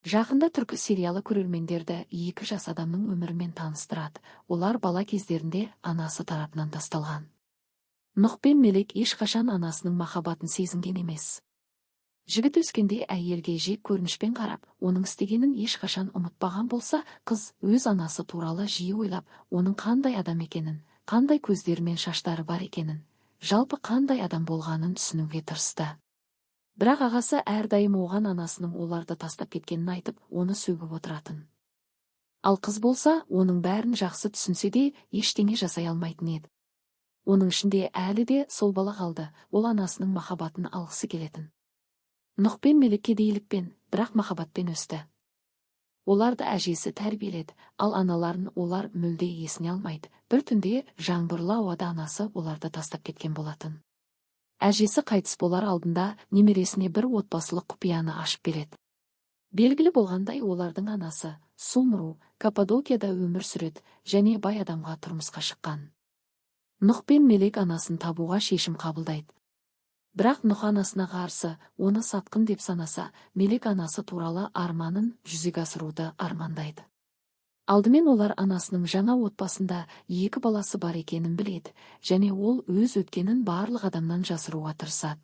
Жақында түркі сериалы көрермендерді 2 жас адамның өмірімен таныстырады. Олар бала кездерінде анасы тарапынан тасталған. Нұх пен Мелек ешқашан анасының махаббатын сезінген емес. Жігіт өскенде әйелге жек көрінішпен қарап, оның істегенін ешқашан ұмытпаған болса, қыз өз анасы туралы жиі ойлап, оның қандай адам екенін, қандай көздері мен шаштары бар екенін, жалпы қандай адам болғанын түсінуге тырысты. Бірақ ағасы әрдайым оған анасының оларды тастап кеткенін айтып, оны сөгіп отыратын. Ал қыз болса, оның бәрін жақсы түсінсе де, ештеңе жасай алмайтын еді. Оның ішінде әлі де сол бала қалды, ол анасының махаббатын алғысы келетін. Нұх пен Мелек кедейлікпен, бірақ махаббатпен өсті. Оларды әжесі тәрбиеледі, ал аналарын олар мүлде есіне алмайды. Бір түнде жаңбырлы ауада анасы оларды тастап кеткен болатын. Әжесі қайтыс болар алдында немересіне бір отбасылық құпияны ашып береді. Белгілі болғандай, олардың анасы Сумру Каппадокияда өмір сүреді және бай адамға тұрмысқа шыққан. Нұх пен Мелек анасын табуға шешім қабылдайды. Бірақ Нұх анасына қарсы, оны сатқын деп санаса, Мелек анасы туралы арманын жүзеге асыруды армандайды. Алдымен олар анасының жаңа отбасында 2 баласы бар екенін біледі, және ол өз өткенін барлық адамнан жасыруға тырысады.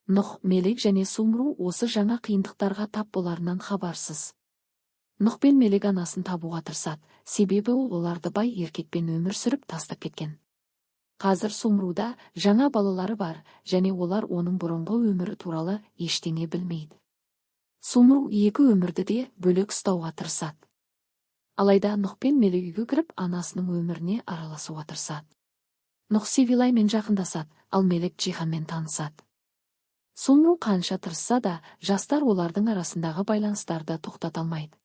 Нұх, Мелек және Сумру осы жаңа қиындықтарға тап боларынан хабарсыз. Нұх пен Мелек анасын табуға тырысады, себебі оларды бай еркекпен өмір сүріп тастап кеткен. Қазір Сумруда жаңа балалары бар, және олар оның бұрынғы өмірі туралы ештеңе білмейді. Сумру 2 өмірді де бөлек ұстауға тырысады. Алайда Нұх пен Мелек үйге кіріп, анасының өміріне араласуға тырысады. Нұх Севилаймен жақындасады, ал Мелек Джиханмен танысады. Сумру қанша тырысса да, жастар олардың арасындағы байланыстарды тоқтата алмайды.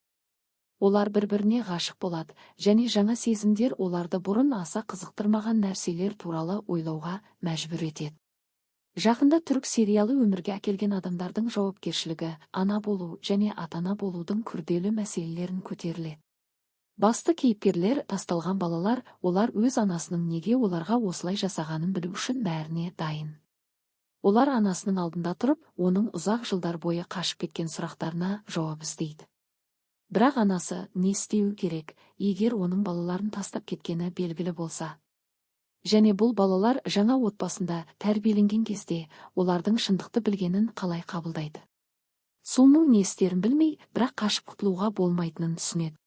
Олар бір-біріне ғашық болады, және жаңа сезімдер оларды бұрын аса қызықтырмаған нәрселер туралы ойлауға мәжбүр етеді. Жақында түрік сериалы өмірге әкелген адамдардың жауапкершілігі, ана болу және ата-ана болудың күрделі мәселелерін көтеріледі. Басты кейіпкерлер тасталған балалар, олар өз анасының неге оларға осылай жасағанын білу үшін бәріне дайын. Олар анасының алдында тұрып, оның ұзақ жылдар бойы қашып кеткен сұрақтарына жауап іздейді. Бірақ анасы не істеуі керек, егер оның балаларын тастап кеткені белгілі болса? Және бұл балалар жаңа отбасында тәрбиеленген кезде олардың шындықты білгенін қалай қабылдайды? Сумру не істерін білмей, бірақ қашып құтылуға болмайтынын түсінеді.